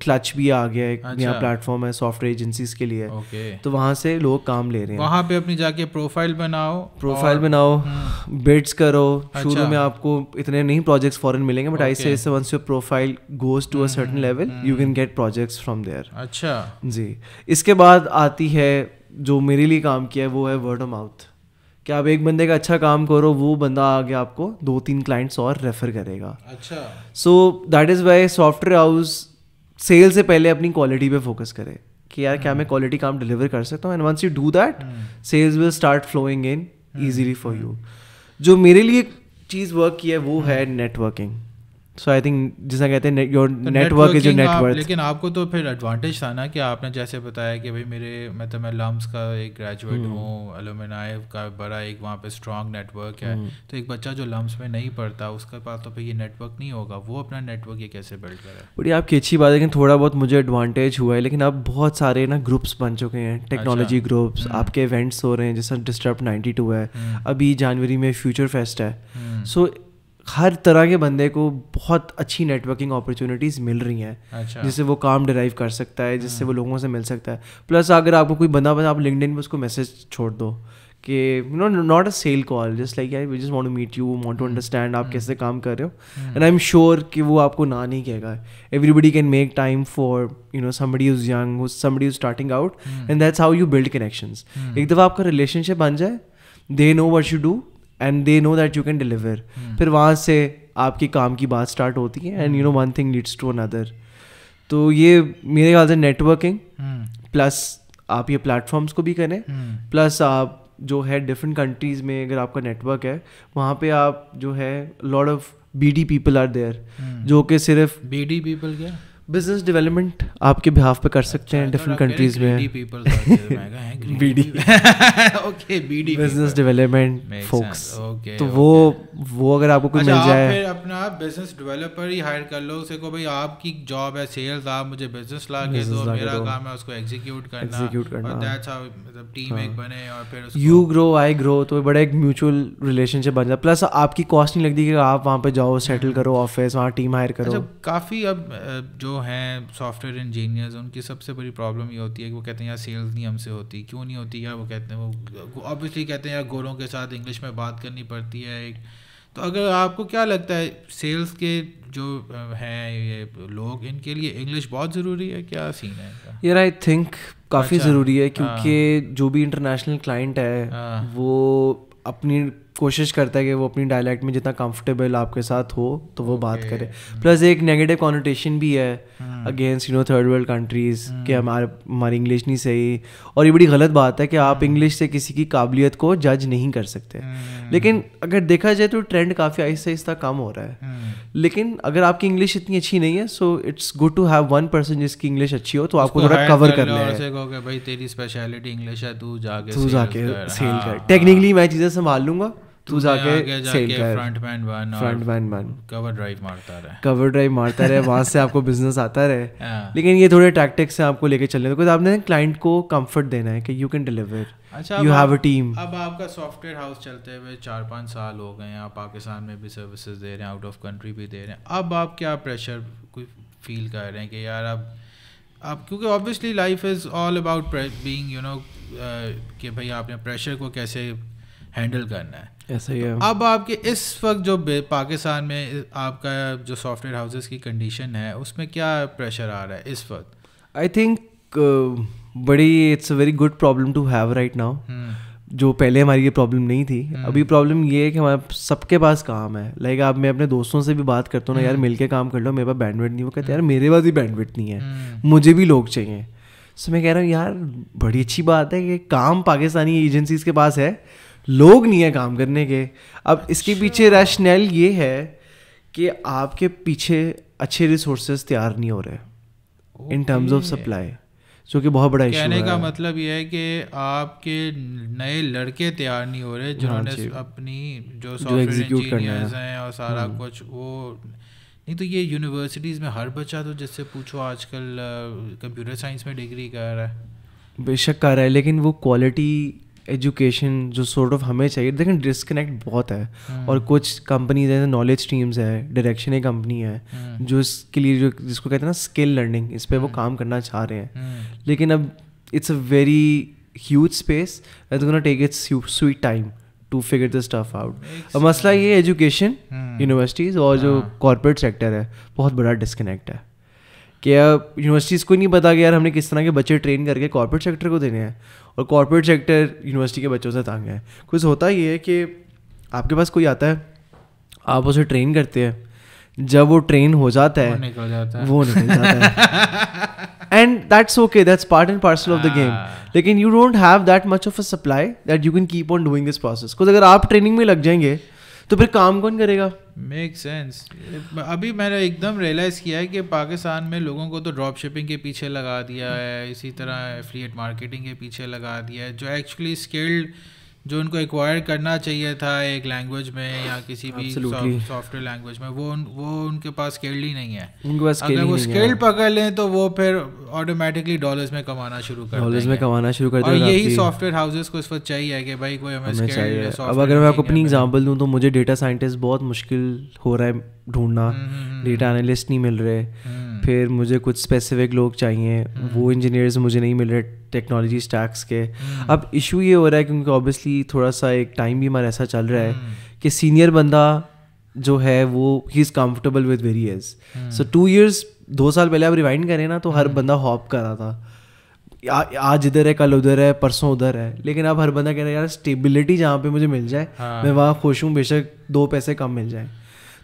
क्लच भी आ गया है, नया प्लेटफॉर्म है सॉफ्टवेयर एजेंसीज के लिए। तो वहाँ से लोग काम ले रहे हैं। वहाँ पे अपनी जाके प्रोफाइल बनाओ, बिड्स करो। शुरू में आपको इतने नहीं प्रोजेक्ट्स फॉरन मिलेंगे, बट ऐसे ऐसे once your profile goes to a certain level you can get projects from there. अच्छा जी। इसके बाद आती है जो मेरे लिए काम किया है, वो है वर्ड ऑफ माउथ। कि आप एक बंदे का अच्छा काम करो, वो बंदा आगे आपको 2-3 क्लाइंट्स और रेफर करेगा। अच्छा। So that is why software house sale से पहले अपनी क्वालिटी पे फोकस करे कि यार क्या मैं क्वालिटी काम डिलीवर कर सकता हूँ, and once you do that sales will start flowing in easily for you. जो मेरे लिए चीज़ वर्क की है वो है नेटवर्किंग। सो आई थिंक जिसे कहते हैं your network is your network. लेकिन आपको तो फिर एडवांटेज था ना कि आपने जैसे बताया कि भाई मैं लम्स का एक ग्रेजुएट हूँ, एलुमनाई का बड़ा एक वहाँ पे स्ट्रॉन्ग नेटवर्क है। तो एक बच्चा जो लम्स में नहीं पढ़ता उसके पास तो फिर ये नेटवर्क नहीं होगा, वो अपना नेटवर्क ये कैसे बिल्ड करे? बड़ी आपकी अच्छी बात है, लेकिन थोड़ा बहुत मुझे एडवांटेज हुआ है। लेकिन अब बहुत सारे ना ग्रुप्स बन चुके हैं, टेक्नोलॉजी ग्रुप्स, आपके इवेंट्स हो रहे हैं, जैसा डिस्टर्ब 92 है, अभी जनवरी में फ्यूचर फेस्ट है। सो हर तरह के बंदे को बहुत अच्छी नेटवर्किंग अपॉर्चुनिटीज़ मिल रही हैं। अच्छा। जिससे वो काम डिराइव कर सकता है, जिससे वो लोगों से मिल सकता है। प्लस अगर आपको कोई बंदा आप लिंक्डइन पे उसको मैसेज छोड़ दो कि you know not a sale call, just like we just want to meet you, want to understand आप कैसे काम कर रहे हो, एंड आई एम श्योर कि वो आपको ना नहीं कहेगा। Everybody can make time for you know somebody who's young, somebody who's starting out, and that's how you build connections. एक दफ़ा आपका रिलेशनशिप बन जाए, they know what you do and they know that you can deliver, फिर वहाँ से आपकी काम की बात स्टार्ट होती है, and you know one thing leads to another. तो ये मेरे ख्याल से नेटवर्किंग प्लस आप ये प्लेटफॉर्म्स को भी करें, प्लस आप जो है डिफरेंट कंट्रीज में अगर आपका नेटवर्क है वहाँ पे आप जो है lot of BD people are there, जो कि सिर्फ BD पीपल क्या बिजनेस डेवलपमेंट आपके बिहाफ पे कर सकते हैं डिफरेंट कंट्रीज में। BD okay, BD business development folks. Okay, तो वो अगर आपको कोई मिल जाए, फिर अपना बिजनेस डेवलपर ही हायर कर लो, उसे को भाई आपकी जॉब है सेल्स, आप मुझे बिजनेस ला के दो, मेरा काम है उसको एग्जीक्यूट करना, और दैट्स हाउ मतलब टीम एक बने और फिर उसको यू ग्रो आई ग्रो, तो बड़ा एक म्यूचुअल रिलेशनशिप बन जाए। प्लस आपकी कॉस्ट नहीं लगती कि आप वहाँ पे जाओ, सेटल करो ऑफिस, वहाँ टीम हायर करो। काफ़ी अब जो हैं सॉफ्टवेयर इंजीनियर्स, उनकी सबसे बड़ी प्रॉब्लम ये होती है कि वो कहते हैं यार सेल्स नहीं हमसे होती। क्यों नहीं होती यार? वो कहते हैं, वो ऑब्वियसली कहते हैं यार गोरों के साथ इंग्लिश में बात करनी पड़ती है एक। तो अगर आपको क्या लगता है सेल्स के जो हैं ये लोग, इनके लिए इंग्लिश बहुत ज़रूरी है? क्या सीन है इनका? यार आई थिंक काफ़ी ज़रूरी है, क्योंकि जो भी इंटरनेशनल क्लाइंट है वो अपनी कोशिश करता है कि वो अपनी डायलैक्ट में जितना कंफर्टेबल आपके साथ हो तो वो बात करे। प्लस एक नेगेटिव कॉनोटेशन भी है अगेंस्ट थर्ड वर्ल्ड कंट्रीज़ कि हमारी इंग्लिश नहीं सही, और ये बड़ी गलत बात है कि आप इंग्लिश से किसी की काबिलियत को जज नहीं कर सकते। लेकिन अगर देखा जाए तो ट्रेंड काफ़ी आहिस्ता आहिस्ता कम हो रहा है। लेकिन अगर आपकी इंग्लिश इतनी अच्छी नहीं है, so it's good to have one person जिसकी इंग्लिश अच्छी हो, तो आपको थोड़ा कवर करना है। भाई तेरी स्पेशलिटी इंग्लिश है, तू जाके सेल कर। टेक्निकली मैं चीज़ें संभाल लूंगा, तू जाके सेल कर, फ्रंट मैन कवर ड्राइव मारता रहे वहाँ से आपको बिजनेस आता रहे। लेकिन ये थोड़े टैक्टिक्स से आपको लेके चलने, तो आपने क्लाइंट को कंफर्ट देना है कि you can deliver, you have a team. अब आपका सॉफ्टवेयर हाउस चलते हुए 4-5 साल हो गए हैं, आप पाकिस्तान में भी सर्विसेज दे रहे हैं, आउट ऑफ कंट्री भी दे रहे हैं। अब आप क्या प्रेशर कोई फील कर रहे हैं कि यार अब क्योंकि obviously life is all about being कि भाई आपने प्रेशर को कैसे हैंडल करना है, ऐसा ही है। अब आपके इस वक्त जो पाकिस्तान में आपका जो सॉफ्टवेयर हाउसेस की कंडीशन है उसमें क्या प्रेशर आ रहा है इस वक्त? आई थिंक बड़ी it's a very good problem to have right now. जो पहले हमारी ये प्रॉब्लम नहीं थी, अभी प्रॉब्लम ये है कि हमारे सबके पास काम है। लाइक आप, मैं अपने दोस्तों से भी बात करता हूँ ना, यार मिलके काम कर लो, मेरे पास बैंडविड्थ नहीं। वो कहते हैं यार मेरे पास भी बैंडविड्थ नहीं है, मुझे भी लोग चाहिए। सो मैं कह रहा हूँ यार बड़ी अच्छी बात है कि काम पाकिस्तानी एजेंसीज के पास है, लोग नहीं है काम करने के। अब इसके पीछे रैशनल ये है कि आपके पीछे अच्छे रिसोर्सेज तैयार नहीं हो रहे इन टर्म्स ऑफ सप्लाई, जो कि बहुत बड़ा इशू है। कहने का मतलब ये है कि आपके नए लड़के तैयार नहीं हो रहे जिन्होंने अपनी जो सॉफ्टवेयर इंजीनियर्स हैं और सारा कुछ वो नहीं। तो ये यूनिवर्सिटीज़ में हर बच्चा तो जिससे पूछो आजकल कंप्यूटर साइंस में डिग्री कर रहा है, बेशक कर रहा है, लेकिन वो क्वालिटी एजुकेशन जो सॉर्ट ऑफ हमें चाहिए, लेकिन डिस्कनेक्ट बहुत है। और कुछ कंपनीज हैं, नॉलेज स्ट्रीम्स है, डायरेक्शन एक कंपनी है जो इसके लिए जो जिसको कहते हैं ना स्किल लर्निंग, इस पर वो काम करना चाह रहे हैं। लेकिन अब it's a very huge space, it's gonna take its sweet time to figure this stuff out. अब मसला ये एजुकेशन, यूनिवर्सिटीज़ और जो कॉर्पोरेट सेक्टर है, बहुत बड़ा डिस्कनेक्ट है कि यूनिवर्सिटीज़ को नहीं पता कि यार हमने किस तरह के बच्चे ट्रेन करके कॉर्पोरेट सेक्टर को देने हैं, और कॉर्पोरेट सेक्टर यूनिवर्सिटी के बच्चों से तंग है। कुछ होता ही है कि आपके पास कोई आता है, आप उसे ट्रेन करते हैं, जब वो ट्रेन हो जाता है वो निकल जाता है and that's okay, that's part and parcel of the game. लेकिन you don't have that much of a supply that you can keep on doing this process. Because अगर आप ट्रेनिंग में लग जाएंगे तो फिर काम कौन करेगा? Make sense. अभी मैंने एकदम रियलाइज़ किया है कि पाकिस्तान में लोगों को तो ड्रॉप शिपिंग के पीछे लगा दिया है, इसी तरह एफिलिएट मार्केटिंग के पीछे लगा दिया है, जो एक्चुअली स्किल्ड जो उनको एक्वायर करना चाहिए था एक लैंग्वेज में या किसी भी सॉफ्टवेयर लैंग्वेज में, वो उनके पास स्किल्ड ही नहीं है। अगर वो स्किल्ड पकड़ लें तो वो फिर ऑटोमेटिकली डॉलर्स में कमाना शुरू कर देंगे। और यही सॉफ्टवेयर हाउसेस को इस वक्त चाहिए कि भाई कोई हमें स्किल्ड। अब अगर मैं आपको अपनी एग्जांपल दूं तो मुझे डेटा साइंटिस्ट बहुत मुश्किल हो रहा है ढूंढना, डेटा एनालिस्ट नहीं मिल रहे, फिर मुझे कुछ स्पेसिफिक लोग चाहिए, वो इंजीनियर्स मुझे नहीं मिल रहे टेक्नोलॉजी स्टैक्स के। अब इशू ये हो रहा है क्योंकि ऑब्वियसली थोड़ा सा एक टाइम भी हमारा ऐसा चल रहा है कि सीनियर बंदा जो है वो he is comfortable with very age. So 2 years 2 साल पहले आप रिवाइंड करें ना तो हर बंदा हॉप कर रहा था, आज इधर है, कल उधर है, परसों उधर है। लेकिन अब हर बंदा कह रहा है यार स्टेबिलिटी जहाँ पे मुझे मिल जाए मैं वहाँ खुश हूँ, बेशक 2 पैसे कम मिल जाए।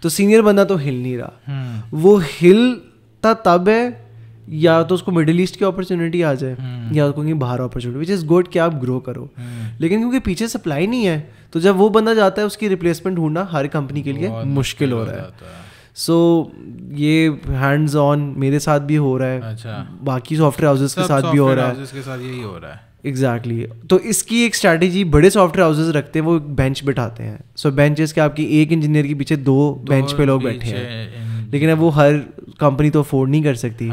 तो सीनियर बंदा तो हिल नहीं रहा। वो हिलता तब है या तो उसको मिडिल ईस्ट की अपॉर्चुनिटी आ जाए या उसको कहीं बाहर अपॉर्चुनिटी, विच इज़ गुड कि आप ग्रो करो। लेकिन क्योंकि पीछे सप्लाई नहीं है तो जब वो बंदा जाता है उसकी रिप्लेसमेंट ढूंढना हर कंपनी के लिए मुश्किल हो रहा है। सो ये हैंड्स ऑन मेरे साथ भी हो रहा है, अच्छा, बाकी सॉफ्टवेयर हाउसेस के साथ भी हो रहा है, के साथ यही हो रहा है। एग्जैक्टली तो इसकी एक स्ट्रैटेजी बड़े सॉफ्टवेयर हाउसेस रखते हैं, वो बेंच बिठाते हैं। सो बेंचेस के आपकी एक इंजीनियर के पीछे 2 बेंच पे लोग बैठे हैं, लेकिन अब वो हर कंपनी तो अफोर्ड नहीं कर सकती।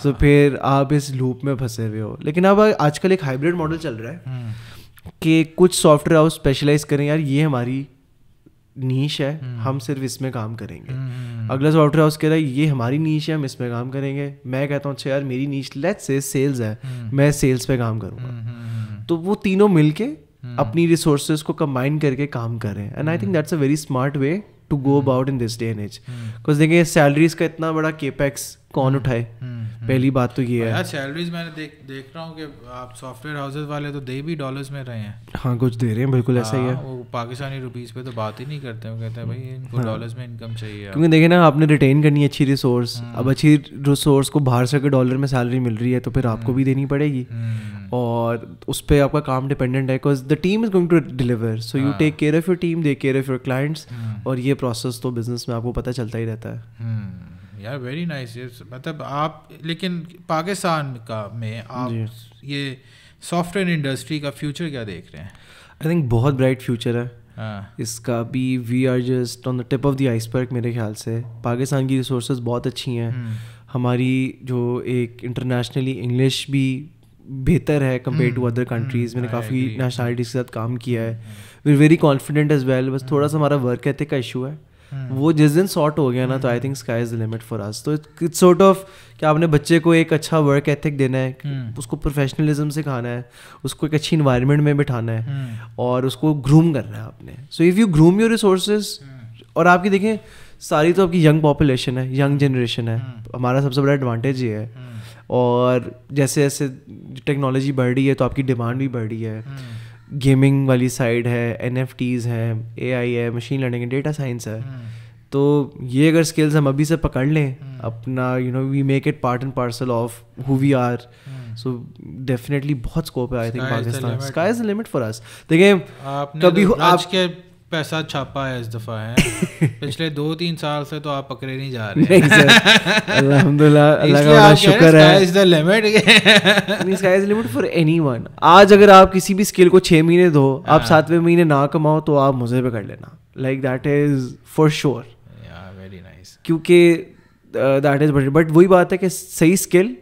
सो फिर आप इस लूप में फंसे हुए हो। लेकिन अब आजकल एक हाइब्रिड मॉडल चल रहा है कि कुछ सॉफ्टवेयर हाउस स्पेशलाइज करें, यार ये हमारी नीश है, हम सिर्फ इसमें काम करेंगे। अगला सॉफ्टवेयर हाउस कह रहा है ये हमारी नीश है, हम इसमें काम करेंगे। मैं कहता हूँ अच्छा यार मेरी नीश लेट्स से सेल्स है, मैं सेल्स पे काम करूँगा। तो वो तीनों मिलके अपनी रिसोर्सेज को कंबाइन करके काम कर रहे हैं। And I think that's a very smart way to go about in this day and age. Because देखिए सैलरीज का इतना बड़ा केपेक्स कौन उठाए, पहली बात तो ये है। यार सैलरीज मैंने देख रहा हूँ कि आप सॉफ्टवेयर हाउसेस वाले तो दे भी डॉलर्स में रहे हैं। हाँ कुछ दे रहे हैं, बिल्कुल ऐसा ही है। वो पाकिस्तानी रुपीस पे तो बात ही नहीं करते, वो कहते हैं भाई इनको डॉलर्स में इनकम चाहिए। क्योंकि देखिए ना आपने रिटेन करनी है अच्छी रिसोर्स, अब अच्छी रिसोर्स को बाहर से अगर डॉलर में सैलरी मिल रही है तो फिर आपको भी देनी पड़ेगी और उस पर आपका काम डिपेंडेंट है, because the team is going to deliver. So you take care of your team, they care of your clients, और ये प्रोसेस तो बिजनेस में आपको पता चलता ही रहता है। यार वेरी नाइस। मतलब आप लेकिन पाकिस्तान का में आप ये सॉफ्टवेयर इंडस्ट्री का फ्यूचर क्या देख रहे हैं? आई थिंक बहुत ब्राइट फ्यूचर है इसका भी। We are just on the tip of the iceberg मेरे ख्याल से। पाकिस्तान की रिसोर्सेज बहुत अच्छी हैं, हमारी जो एक इंटरनेशनली इंग्लिश भी बेहतर है कंपेयर टू अदर कंट्रीज़। मैंने काफ़ी नेशनलिटीज़ के साथ काम किया है, we are very confident as well. बस थोड़ा सा हमारा वर्क एथिक का इशू है, वो जिस दिन सॉर्ट हो गया ना तो I think sky is the limit for अस। तो इट्स सॉर्ट ऑफ कि आपने बच्चे को एक अच्छा वर्क एथिक देना है, उसको प्रोफेशनलिज्म सिखाना है, उसको एक अच्छी इन्वायरमेंट में बिठाना है और उसको ग्रूम करना है आपने। So if you groom your resources, और आपकी देखें सारी तो आपकी यंग पॉपुलेशन है, यंग जनरेशन है, हमारा सबसे बड़ा एडवांटेज ये है। और जैसे जैसे टेक्नोलॉजी बढ़ रही है तो आपकी डिमांड भी बढ़ रही है। गेमिंग वाली साइड है, NFTs हैं, AI है, मशीन लर्निंग है, डेटा साइंस है। तो ये अगर स्किल्स हम अभी से पकड़ लें अपना, we make it part and parcel of who we are. So definitely बहुत स्कोप है I think Pakistan. Sky is the limit for us. देखिए कभी आपके पैसा छापा है इस दफा है पिछले 2-3 साल से तो आप पकड़े नहीं जा रहे हैं। अल्हम्दुलिल्लाह, अल्लाह का बड़ा शुक्र है। Sky is the limit. Sky is the limit for anyone. आज अगर आप किसी भी स्किल को 6 महीने दो, आप 7वें महीने ना कमाओ तो आप मुझे पकड़ लेना, like that is for sure. Very nice. क्योंकि दैट इज बट वही बात है कि सही स्किल,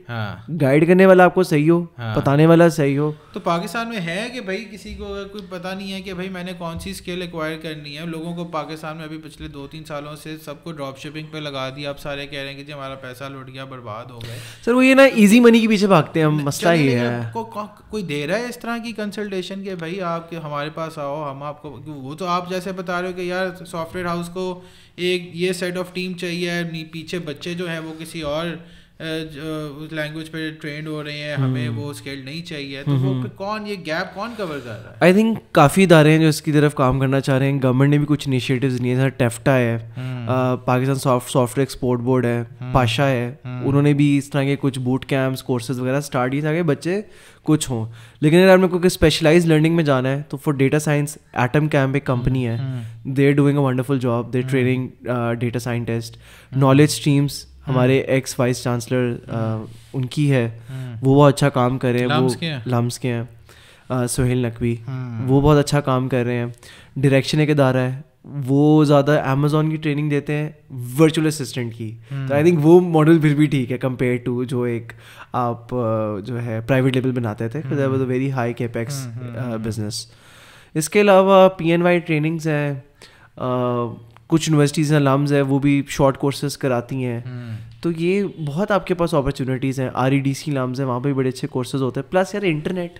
गाइड करने वाला आपको सही हो, बताने वाला सही हो। तो पाकिस्तान में है कि भाई किसी को अगर कोई पता नहीं है कि भाई मैंने कौन सी स्किल एक्वायर करनी है। लोगों को पाकिस्तान में अभी पिछले 2-3 सालों से सबको ड्रॉप शिपिंग पे लगा दिया। अब सारे कह रहे हैं कि जी हमारा पैसा लुट गया, बर्बाद हो गए। सर वो ये ना इजी मनी के पीछे भागते हैं हम, मसला ये है। कोई दे रहा है इस तरह की कंसल्टेशन कि भाई आप हमारे पास आओ, हम आपको, वो तो आप जैसे बता रहे हो कि यार सॉफ्टवेयर हाउस को एक ये सेट ऑफ टीम चाहिए, पीछे बच्चे जो हैं वो किसी और लैंग्वेज पे ट्रेंड हो रहे हैं, हमें वो स्किल नहीं चाहिए। तो वो कौन ये गैप कौन कवर कर रहा है? आई थिंक काफ़ी इदारे हैं जो इसकी तरफ काम करना चाह रहे हैं। गवर्नमेंट ने भी कुछ इनिशिएटिव्स लिए हैं, टेफ्टा है, पाकिस्तान सॉफ्टवेयर एक्सपोर्ट बोर्ड है, पाशा है, उन्होंने भी इस तरह के कुछ बूट कैंप्स कोर्सेज वगैरह स्टार्ट किए ताकि बच्चे कुछ हों। लेकिन अगर आपने कोई स्पेशलाइज लर्निंग में जाना है तो for data science Atom Camp एक कंपनी है, they are doing a wonderful job, they training data scientist. Knowledge Streams हमारे एक्स वाइस चांसलर उनकी है, वो बहुत अच्छा काम कर रहे हैं। वो लम्स के हैं, सोहेल नकवी, वो बहुत अच्छा काम कर रहे हैं। डायरेक्शन एक इदारा है, वो ज़्यादा अमेज़ॉन की ट्रेनिंग देते हैं वर्चुअल असिस्टेंट की। तो आई थिंक वो मॉडल फिर भी ठीक है कंपेयर टू जो एक आप जो है प्राइवेट लेवल बनाते थे, that was a very high capex business. इसके अलावा PNY ट्रेनिंग्स हैं, कुछ यूनिवर्सिटीज़ हैं, लम्स है, वो भी शॉर्ट कोर्सेज कराती हैं। तो ये बहुत आपके पास अपॉर्चुनिटीज़ हैं। REDC लम्स है, वहाँ पे बड़े अच्छे कोर्सेज होते हैं। प्लस यार इंटरनेट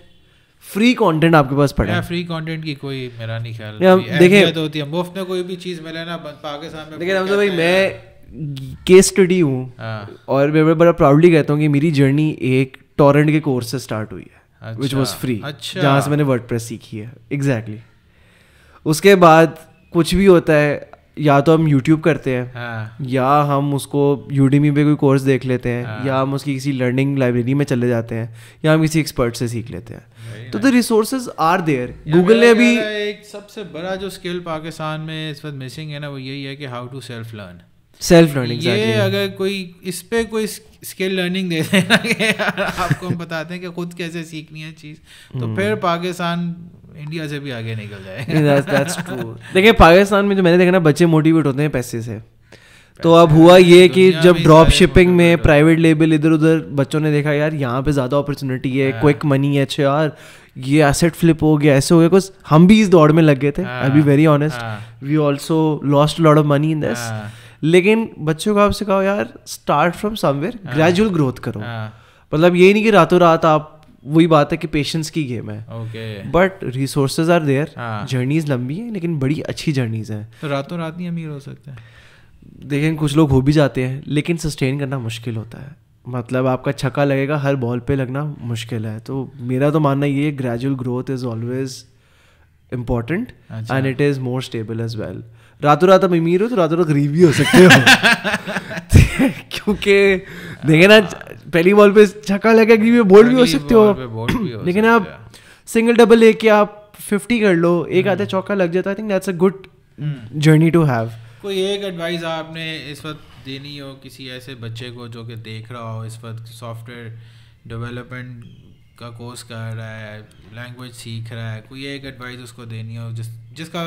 फ्री कंटेंट आपके पास पड़ा है। फ्री कंटेंट की कोई मेरा नहीं ख्याल देखिए होती है, मुफ्त में कोई भी चीज़ मिले ना पाकिस्तान में। देखिए हमसे भाई मैं केस स्टडी हूँ और मैं बड़ा प्राउडली कहता हूँ कि मेरी जर्नी एक टॉरेंट के कोर्स से स्टार्ट हुई है, विच वॉज फ्री, जहाँ से मैंने वर्डप्रेस सीखी है। एग्जैक्टली। उसके बाद कुछ भी होता है या तो हम यूट्यूब करते हैं, या हम उसको यूडेमी पे कोई कोर्स देख लेते हैं, या हम उसकी किसी लर्निंग लाइब्रेरी में चले जाते हैं, या हम किसी एक्सपर्ट से सीख लेते हैं. तो the resources are there. Google ने अभी एक सबसे बड़ा जो स्किल पाकिस्तान में इस वक्त मिसिंग है ना, वो यही है कि हाउ टू सेल्फ लर्न. ये अगर कोई इस पे कोई स्किल लर्निंग दे देना कि आपको हम बताते हैं कि खुद कैसे सीखनी है चीज़, तो फिर पाकिस्तान इंडिया से भी आगे निकल जाएगा. That's true. देखिए पाकिस्तान में जो मैंने देखा ना, बच्चे मोटिवेट होते हैं पैसे से. तो अब हुआ ये कि जब ड्रॉप शिपिंग में प्राइवेट लेबल इधर उधर बच्चों ने देखा यार यहाँ पे ज़्यादा अपॉर्चुनिटी है, क्विक मनी है, अच्छा यार ये एसेट फ्लिप हो गया, ऐसे हो गया कुछ. हम भी इस दौड़ में लग गए थे. I be very honest, we also lost lot of money in this. लेकिन बच्चों को आपसे कहो यार start from somewhere, gradual growth करो. मतलब ये नहीं कि रातों रात आप, वही बात है कि पेशेंस की गेम है, but resources are there. Journeys लंबी है लेकिन बड़ी अच्छी जर्नीज हैं. तो रातों रात नहीं अमीर हो सकते हैं. देखें कुछ लोग हो भी जाते हैं, लेकिन सस्टेन करना मुश्किल होता है. मतलब आपका छक्का लगेगा, हर बॉल पे लगना मुश्किल है. तो मेरा तो मानना ये है gradual growth is always important and it is more stable as well. रातों रात आप अमीर हो तो रातों रात गरीब भी हो सकते हो. क्योंकि देखें ना, पहली बॉल पे छक्का लगा गरीब बोल्ड भी हो सकते हो. लेकिन आप सिंगल डबल लेके आप 50 कर लो, एक आधा चौका लग जाता है. I think that's a good journey to have. कोई एक एडवाइस आपने इस वक्त देनी हो किसी ऐसे बच्चे को जो कि देख रहा हो इस वक्त सॉफ्टवेयर डेवलपमेंट का कोर्स कर रहा है, लैंग्वेज सीख रहा है, कोई एक एडवाइस उसको देनी हो जिसका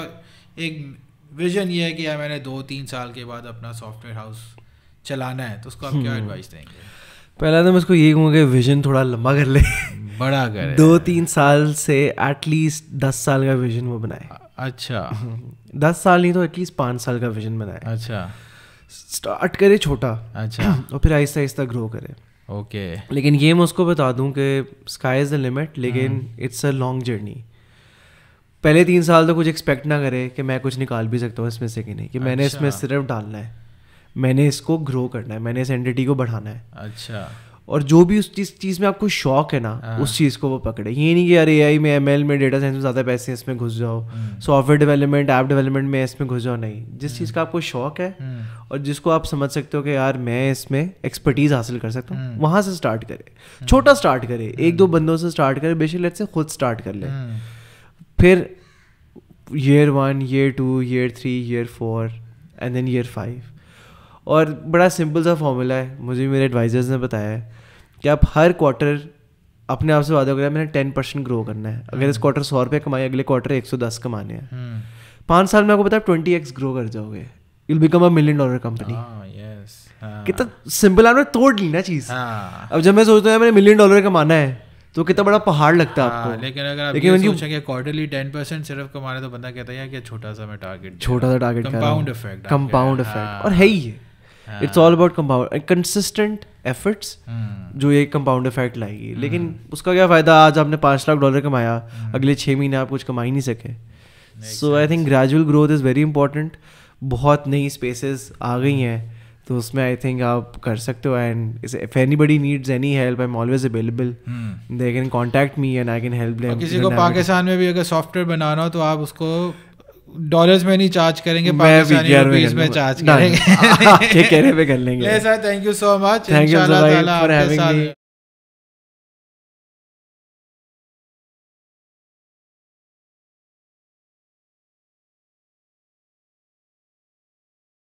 एक विजन ये है कि यार मैंने 2-3 साल के बाद अपना सॉफ्टवेयर हाउस चलाना है, तो उसको आप क्या एडवाइस देंगे? पहला तो मैं उसको ये कहूँगा कि विजन थोड़ा लंबा कर ले, बड़ा करे. 2-3 साल से एटलीस्ट 10 साल का विजन वो बनाए. अच्छा. 10 साल नहीं तो एटलीस्ट 5 साल का विजन बनाए. अच्छा. स्टार्ट करे छोटा. अच्छा. और फिर आहिस्ता आहिस्ता ग्रो करे. ओके. लेकिन ये मैं उसको बता दूं कि स्काई इज़ द लिमिट, लेकिन इट्स अ लॉन्ग जर्नी. पहले 3 साल तो कुछ एक्सपेक्ट ना करे कि मैं कुछ निकाल भी सकता हूँ इसमें से कि नहीं, कि मैंने इसमें सिर्फ डालना है, मैंने इसको ग्रो करना है, मैंने इस एंटिटी को बढ़ाना है. अच्छा. और जो भी उस चीज़ में आपको शौक है ना, उस चीज़ को वो पकड़े. ये नहीं कि यार AI में, ML में, डेटा साइंस में ज़्यादा पैसे हैं इसमें घुस जाओ, सॉफ्टवेयर डेवलपमेंट, ऐप डेवलपमेंट में इसमें घुस जाओ. नहीं, जिस चीज़ का आपको शौक है और जिसको आप समझ सकते हो कि यार मैं इसमें एक्सपर्टीज हासिल कर सकता हूँ, वहाँ से स्टार्ट करे. छोटा स्टार्ट करे, 1-2 बंदों से स्टार्ट करे, बेशक लेट से खुद स्टार्ट कर ले. फिर year 1, year 2, year 3, year 4 and then year 5. और बड़ा सिंपल सा फॉर्मूला है, मुझे मेरे एडवाइजर्स ने बताया है कि आप हर क्वार्टर अपने आप से वादा करें मैंने 10% ग्रो करना है. अगर इस क्वार्टर 100 रुपये कमाए, अगले क्वार्टर 110 कमाने हैं. 5 साल में आपको पता है 20x ग्रो कर जाओगे. you'll become a $1 million company. कितना सिंपल, आपने तोड़ ली ना चीज़. अब जब मैं सोचता हूँ मैंने $1 million कमाना है तो कितना बड़ा पहाड़ लगता है आपको. लेकिन अगर आप ये सोचेंगे क्वार्टरली 10% सिर्फ कमाने, तो बंदा कहता है कि छोटा सा टारगेट कंपाउंड इफेक्ट. और है ही है, it's all about compound consistent efforts जो ये कंपाउंड इफेक्ट लाएगी. लेकिन उसका क्या फ़ायदा, आज आपने $5 लाख कमाया, अगले 6 महीने आप कुछ कमा ही नहीं सके. So I think gradual growth is very important. बहुत नई स्पेसेस आ गई हैं तो उसमें आई थिंक आप कर सकते हो. And if anybody needs any help I am always available. They can contact me and I can help them. किसी को पाकिस्तान में भी अगर सॉफ्टवेयर बनाना हो तो आप उसको डॉलर्स में नहीं चार्ज करेंगे, पाकिस्तानी रुपीस में चार्ज करेंगे. कहने पे कर लेंगे. Thank you so much. Thank you for having me.